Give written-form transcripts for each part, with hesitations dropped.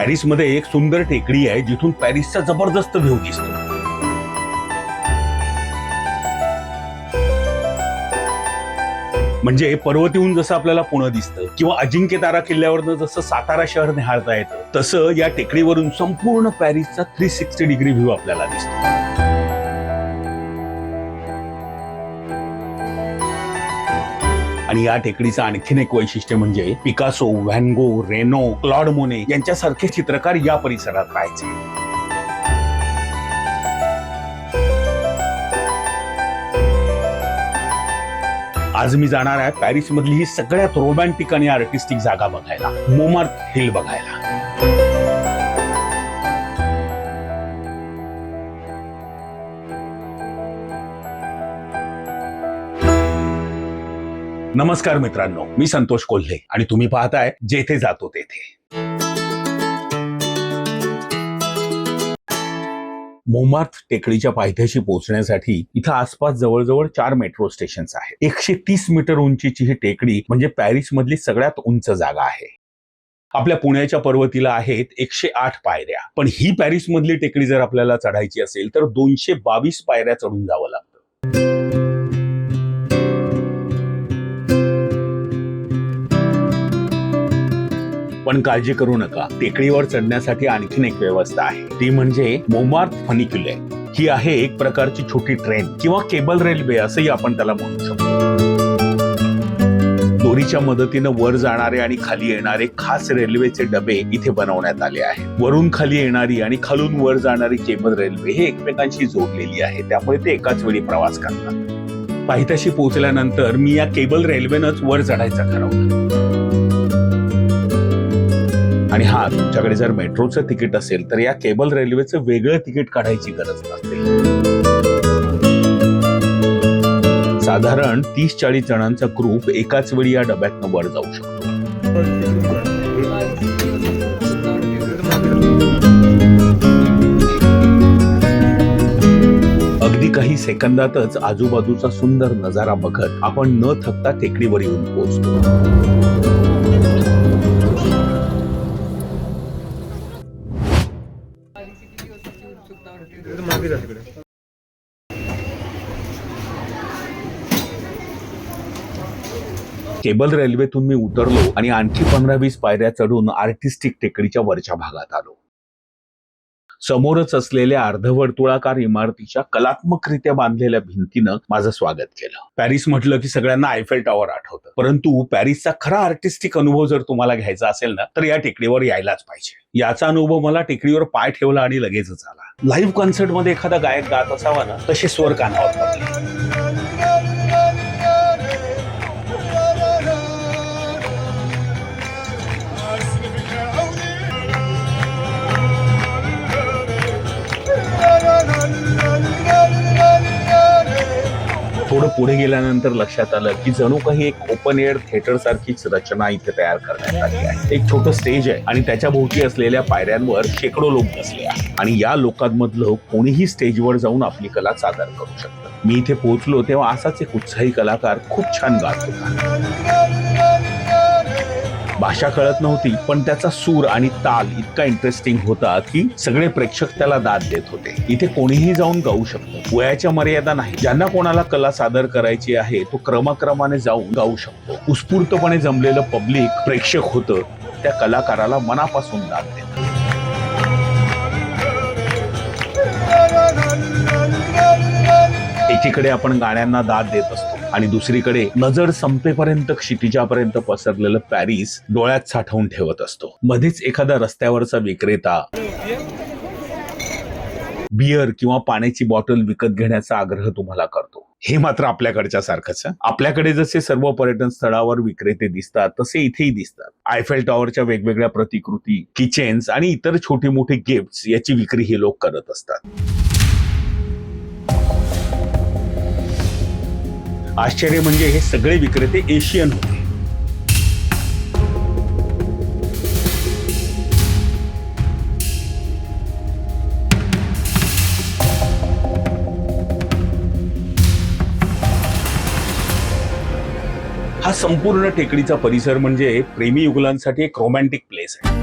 पॅरिसमध्ये एक सुंदर टेकडी आहे जिथून पॅरिसचा जबरदस्त व्ह्यू दिसतो. म्हणजे पर्वतीहून जसं आपल्याला पुणे दिसतं किंवा अजिंक्यतारा किल्ल्यावरनं जसं सातारा शहर निहाळता येतं, तसं या टेकडीवरून संपूर्ण पॅरिसचा 360 डिग्री व्ह्यू आपल्याला दिसतो. आणि या टेकडीचं आणखीन एक वैशिष्ट्य म्हणजे पिकासो, व्हॅन गो, रेनो, क्लॉड मोने यांच्यासारखे चित्रकार या परिसरात राहायचे. आज मी जाणार आहे पॅरिस मधली ही सगळ्यात रोमॅन्टिक आणि आर्टिस्टिक जागा बघायला, मोमार्थ हिल बघायला. नमस्कार मित्रांनो, मी संतोष कोल्हे आणि तुम्ही पाहताय जेथे जातो तेथे. मोमार्थ टेकडीच्या पायथ्याशी पोहोचण्यासाठी इथं आसपास जवळजवळ 4 मेट्रो स्टेशन्स आहेत. 130 मीटर उंचीची ही टेकडी म्हणजे पॅरिस मधली सगळ्यात उंच जागा आहे. आपल्या पुण्याच्या पर्वतीला आहेत 108 पायऱ्या, पण ही पॅरिस मधली टेकडी जर आपल्याला चढायची असेल तर 222 पायऱ्या चढून जावं लागतं. पण काळजी करू नका, टेकडीवर चढण्यासाठी आणखीन एक व्यवस्था आहे, ती म्हणजे मोमार्थ फनिक्युले. ही आहे एक प्रकारची छोटी ट्रेन किंवा केबल रेल्वे असंही आपण त्याला म्हणू शकतो. दोरीच्या मदतीनं वर जाणारे आणि खाली येणारे खास रेल्वेचे डबे इथे बनवण्यात आले आहेत. वरून खाली येणारी आणि खालून वर जाणारी केबल रेल्वे हे एकमेकांशी जोडलेली आहे, त्यामुळे ते एकाच वेळी प्रवास करतात. पायथ्याशी पोहोचल्यानंतर मी या केबल रेल्वेनंच वर चढायचं ठरवलं. आणि हा, तुमच्याकडे जर मेट्रोचं तिकीट असेल तर या केबल रेल्वेचं वेगळं तिकीट काढायची गरज नसते. साधारण 30-40 जणांचा ग्रुप एकाच वेळी या डब्यातनं वर जाऊ शकतो. अगदी काही सेकंदातच आजूबाजूचा सुंदर नजारा बघत आपण न थकता टेकडीवर येऊन पोहोचतो. केबल रेल्वेतून मी उतरलो आणि आणखी 15-20 पायऱ्या चढून आर्टिस्टिक टेकडीच्या वरच्या भागात आलो. समोरच असलेल्या अर्धवर्तुळाकार इमारतीच्या कलात्मकरित्या बांधलेल्या भिंतीनं माझं स्वागत केलं. पॅरिस म्हटलं की सगळ्यांना आयफेल टॉवर आठवतं, परंतु पॅरिसचा खरा आर्टिस्टिक अनुभव जर तुम्हाला घ्यायचा असेल ना, तर या टेकडीवर यायलाच पाहिजे. याचा अनुभव मला टेकडीवर पाय ठेवला आणि लगेचच आला. लाईव्ह कॉन्सर्ट मध्ये एखादा गायक गात असावा ना, तसे स्वर कानावर पडले. थोडं पुढे गेल्यानंतर लक्षात आलं की जणू काही एक ओपन एअर थिएटर सारखीच रचना इथे तयार करण्यात आली आहे. एक छोटं स्टेज आहे आणि त्याच्या भोवती असलेल्या पायऱ्यांवर शेकडो लोक बसले आहेत आणि या लोकांमधलं कोणीही स्टेजवर जाऊन आपली कला सादर करू शकतं. मी इथे पोहोचलो तेव्हा असाच एक उत्साही कलाकार खूप छान गात होता. भाषा कळत नव्हती, पण त्याचा सूर आणि ताल इतका इंटरेस्टिंग होता की सगळे प्रेक्षक त्याला दाद देत होते. इथे कोणीही जाऊन गाऊ शकतो, वयाच्या मर्यादा नाही. ज्यांना कोणाला कला सादर करायची आहे तो क्रमाक्रमाने जाऊन गाऊ शकतो. उत्स्फूर्तपणे जमलेलं पब्लिक प्रेक्षक होतं, त्या कलाकाराला मनापासून दाद देत. एकीकडे आपण गाण्यांना दाद देत असतो आणि दुसरीकडे नजर संपेपर्यंत क्षितिजापर्यंत पसरलेलं पॅरिस डोळ्यात साठवून ठेवत असतो. मध्येच एखादा रस्त्यावरचा विक्रेता बियर किंवा पाण्याची बॉटल विकत घेण्याचा आग्रह तुम्हाला करतो. हे मात्र आपल्याकडच्या सारखंच. आपल्याकडे जसे सर्व पर्यटन स्थळावर विक्रेते दिसतात तसे इथेही दिसतात. आयफेल टॉवरच्या वेगवेगळ्या प्रतिकृती, किचेन्स आणि इतर छोटे मोठे गिफ्ट्स याची विक्री हे लोक करत असतात. आश्चर्य म्हणजे हे सगळे विक्रेते एशियन होते. हा संपूर्ण टेकडीचा परिसर म्हणजे प्रेमी युगलांसाठी एक रोमॅन्टिक प्लेस आहे.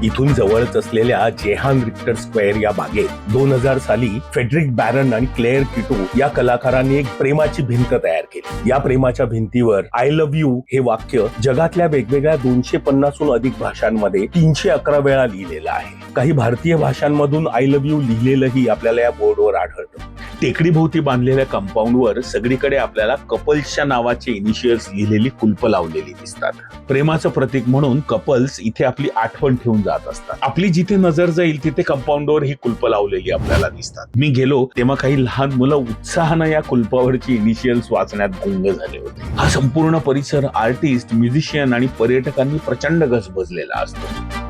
इथून जवळच असलेल्या जेहान रिक्टर स्क्वेअर या बागेत 2000 साली फेडरिक बॅरन आणि क्लेअर किटो या कलाकारांनी एक प्रेमाची भिंत तयार केली. या प्रेमाच्या भिंतीवर आय लव्ह यू हे वाक्य जगातल्या वेगवेगळ्या 250हून अधिक भाषांमध्ये 311 वेळा लिहिलेलं आहे. काही भारतीय भाषांमधून आय लव्ह यू लिहिलेलंही आपल्याला या बोर्डवर आढळतं. टेकडी भोवती बांधलेल्या कंपाऊंडवर सगळीकडे आपल्याला कपल्सच्या नावाचे इनिशियल्स लिहिलेली कुलप लावलेली दिसतात. प्रेमाचं प्रतीक म्हणून कपल्स इथे आपली आठवण ठेवून जात असतात. आपली जिथे नजर जाईल तिथे कंपाऊंडवर ही कुलप लावलेली आपल्याला दिसतात. मी गेलो तेव्हा काही लहान मुलं उत्साहानं या कुलपावरची इनिशियल्स वाचण्यात गुंग झाले होते. हा संपूर्ण परिसर आर्टिस्ट, म्युझिशियन आणि पर्यटकांनी प्रचंड गजबजलेला असतो.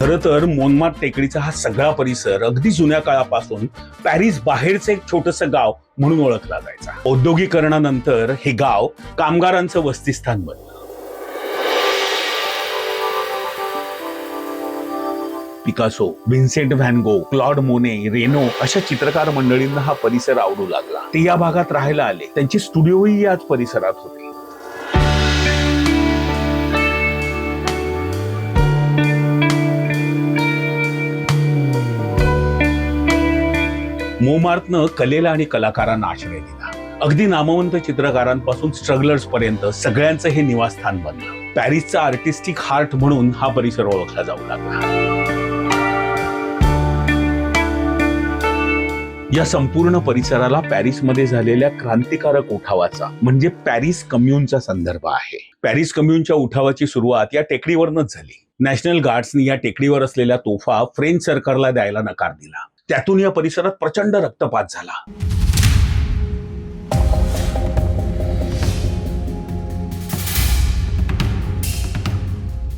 खरं तर मोनमार्ट टेकडीचा हा सगळा परिसर अगदी जुन्या काळापासून पॅरिस बाहेरचं एक छोटंसं गाव म्हणून ओळखला जायचा. औद्योगिकरणानंतर हे गाव कामगारांचं वसतिस्थान बनलं. पिकासो, व्हिन्सेंट व्हॅन गो, क्लॉड मोने, रेनो अशा चित्रकार मंडळींना हा परिसर आवडू लागला. ते या भागात राहायला आले. त्यांचे स्टुडिओही याच परिसरात होते. मोमार्तनं कलेला आणि कलाकारांना आश्रय दिला. अगदी नामवंत चित्रकारांपासून स्ट्रगलर्स पर्यंत सगळ्यांचं हे निवासस्थान बनलं. पॅरिसचा आर्टिस्टिक हार्ट म्हणून हा परिसर ओळखला जाऊ लागला. या संपूर्ण परिसराला पॅरिसमध्ये झालेल्या क्रांतिकारक उठावाचा म्हणजे पॅरिस कम्यूनचा संदर्भ आहे. पॅरिस कम्यूनच्या उठावाची सुरुवात या टेकडीवरनच झाली. नॅशनल गार्ड्सनी या टेकडीवर असलेल्या तोफा फ्रेंच सरकारला द्यायला नकार दिला. त्यातून या परिसरात प्रचंड रक्तपात झाला.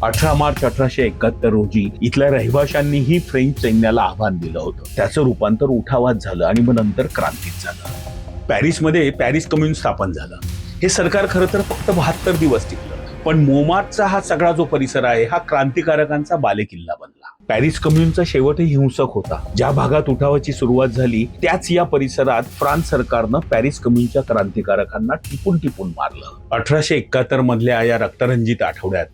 18 मार्च 1871 रोजी इथल्या रहिवाशांनीही फ्रेंच सैन्याला आव्हान दिलं होतं. त्याचं रूपांतर उठावात झालं आणि मग नंतर क्रांतीत झालं. पॅरिसमध्ये पॅरिस कम्यून स्थापन झालं. हे सरकार खरं तर फक्त 72 दिवस टिकलं. पण मोमार्टचा हा सगळा जो परिसर आहे हा क्रांतिकारकांचा बालेकिल्ला बनला. पॅरिस कम्यूनचा शेवटही हिंसक होता. ज्या भागात उठावाची सुरुवात झाली त्याच या परिसरात फ्रान्स सरकारनं पॅरिस कम्यूनच्या क्रांतिकारकांना टिपून मारलं. 1871 मधल्या या रक्तरंजित आठवड्यात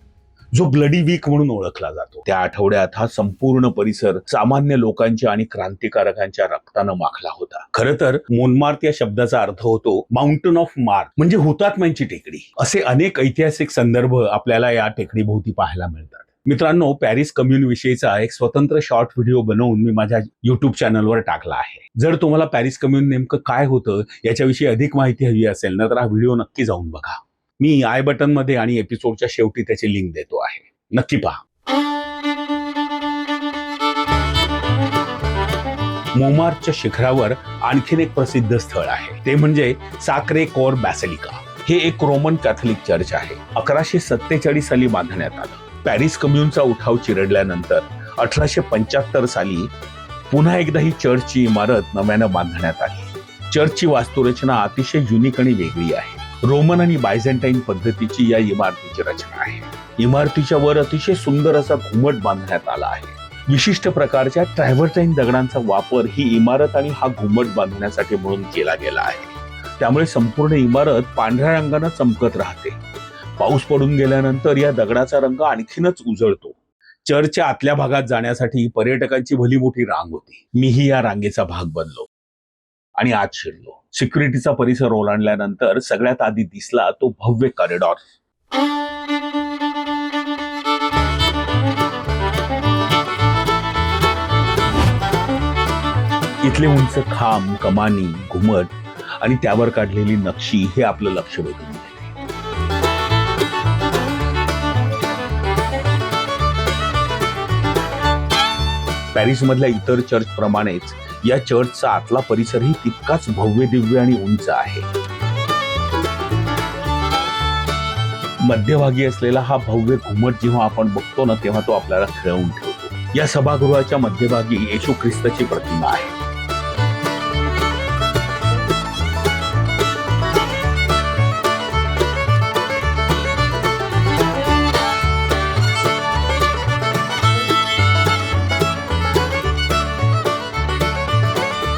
जो ब्लडी वीक म्हणून ओळखला जातो, त्या आठवड्यात हा संपूर्ण परिसर सामान्य लोकांच्या आणि क्रांतिकारकांच्या रक्तानं माखला होता. खरं तर मोनमार्त या शब्दाचा अर्थ होतो माउंटन ऑफ मार्क, म्हणजे हुतात्म्यांची टेकडी. असे अनेक ऐतिहासिक संदर्भ आपल्याला या टेकडीभोवती पाहायला मिळतात. मित्रांनो, पॅरिस कम्यून विषयीचा एक स्वतंत्र शॉर्ट व्हिडिओ बनवून मी माझ्या युट्यूब चॅनलवर टाकला आहे. जर तुम्हाला पॅरिस कम्यून नेमकं काय होतं याच्याविषयी अधिक माहिती हवी असेल ना तर हा व्हिडिओ नक्की जाऊन बघा. मी आय बटन मध्ये आणि एपिसोडच्या शेवटी त्याची लिंक देतो आहे, नक्की पहा. मोमार्टच्या शिखरावर आणखीन एक प्रसिद्ध स्थळ आहे, ते म्हणजे साक्रे कोर बॅसिलिका. हे एक रोमन कॅथलिक चर्च आहे. 1147 साली बांधण्यात आलं. पॅरिस कम्यूनचा उठाव चिरडल्यानंतर 1875 साली पुन्हा एकदा ही चर्चची इमारत नव्यानं बांधण्यात आली. चर्चची वास्तुरचना अतिशय युनिक आणि वेगळी आहे. रोमन आणि बायझेंटाईन पद्धतीची या इमारतीची रचना आहे. इमारतीच्या वर अतिशय सुंदर असा घुमट बांधण्यात आला आहे. विशिष्ट प्रकारच्या ट्रॅव्हर्टाईन दगडांचा वापर ही इमारत आणि हा घुमट बांधण्यासाठी म्हणून केला गेला आहे. त्यामुळे संपूर्ण इमारत पांढऱ्या रंगानं चमकत राहते. पाऊस पडून गेल्यानंतर या दगडाचा रंग आणखीनच उजळतो. चर्चच्या आतल्या भागात जाण्यासाठी पर्यटकांची भली मोठी रांग होती. मीही या रांगेचा भाग बनलो आणि आत शिरलो. सिक्युरिटीचा परिसर ओलांडल्यानंतर सगळ्यात आधी दिसला तो भव्य कॉरिडॉर. इथले उंच खांब, कमानी, घुमट आणि त्यावर काढलेली नक्षी हे आपलं लक्ष वेधून घेते. पॅरिसमधल्या इतर चर्च प्रमाणेच या चर्चचा आतला परिसरही तितकाच भव्य, दिव्य आणि उंच आहे. मध्यभागी असलेला हा भव्य घुमट जेव्हा आपण बघतो ना तेव्हा तो आपल्याला खिळवून ठेवतो. या सभागृहाच्या मध्यभागी येशू ख्रिस्ताची प्रतिमा आहे.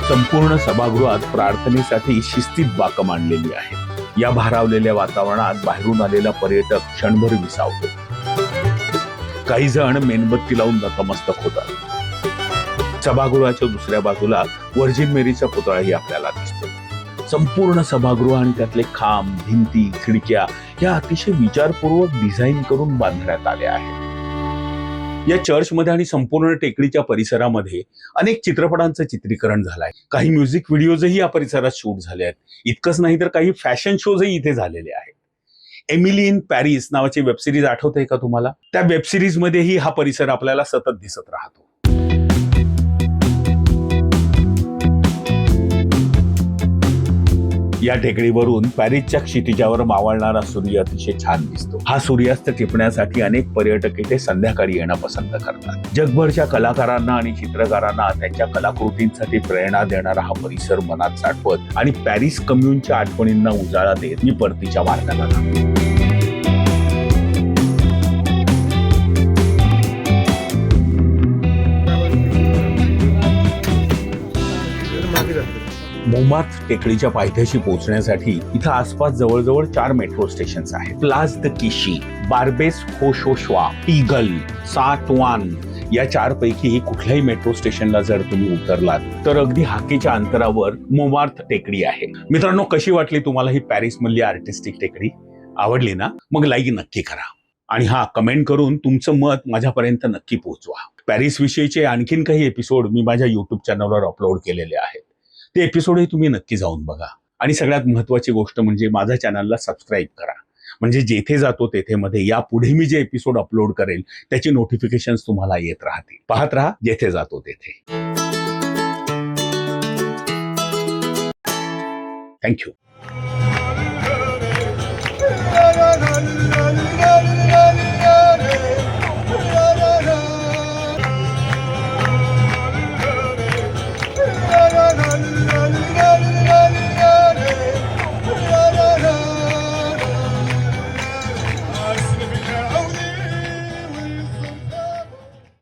संपूर्ण सभागृहात प्रार्थनेसाठी शिस्तीत बाकं मांडलेली आहेत. या भारावलेल्या वातावरणात बाहेरून आलेला पर्यटक क्षणभर विसावतो. काही जण मेणबत्ती लावून नतमस्तक होतात. सभागृहाच्या दुसऱ्या बाजूला व्हर्जिन मेरीचा पुतळाही आपल्याला दिसतो. संपूर्ण सभागृह आणि त्यातले खांब, भिंती, खिडक्या या अतिशय विचारपूर्वक डिझाईन करून बांधण्यात आल्या आहेत. या चर्चमध्ये आणि संपूर्ण टेकडीच्या परिसरामध्ये अनेक चित्रपटांचं चित्रीकरण झालंय. काही म्युझिक व्हिडिओजही या परिसरात शूट झाले आहेत. इतकंच नाही तर काही फॅशन शोजही इथे झालेले आहेत. एमिली इन पॅरिस नावाची वेबसिरीज आठवते का तुम्हाला? त्या वेबसिरीज मध्येही हा परिसर आपल्याला सतत दिसत राहतो. या टेकडीवरून पॅरिसच्या क्षितिजावर मावळणारा सूर्य अतिशय छान दिसतो. हा सूर्यास्त टिपण्यासाठी अनेक पर्यटक इथे संध्याकाळी येणं पसंत करतात. जगभरच्या कलाकारांना आणि चित्रकारांना त्यांच्या कलाकृतींसाठी प्रेरणा देणारा हा परिसर मनात साठवत आणि पॅरिस कम्यूनच्या आठवणींना उजाळा देत मी परतीच्या मार्गाला लागलो. मोंमार्थ टेकडीच्या पायथ्याशी पोहोचण्यासाठी इथं आसपास जवळजवळ 4 मेट्रो स्टेशन्स आहेत. प्लास द किशी, बार्बेस होशोश्वा, टीगल, साटवान या 4 पैकी कुठल्याही मेट्रो स्टेशनला जर तुम्ही उतरलात तर अगदी हाकेच्या अंतरावर मोंमार्थ टेकडी आहे. मित्रांनो, कशी वाटली तुम्हाला ही पॅरिस मधली आर्टिस्टिक टेकडी? आवडली ना? मग लाईक नक्की करा आणि कमेंट करून तुमचं मत माझ्यापर्यंत नक्की पोहोचवा. पॅरिस विषयीचे आणखीन काही एपिसोड मी माझ्या युट्यूब चॅनलवर अपलोड केलेले आहेत. ते एपिसोडही तुम्ही नक्की जाऊन बघा. आणि सगळ्यात महत्त्वाची गोष्ट म्हणजे माझ्या चॅनलला सबस्क्राईब करा, म्हणजे जेथे जातो तेथे मध्ये यापुढे मी जे एपिसोड अपलोड करेल त्याची नोटिफिकेशन्स तुम्हाला येत राहतील. पाहत राहा जेथे जातो तेथे. थँक्यू.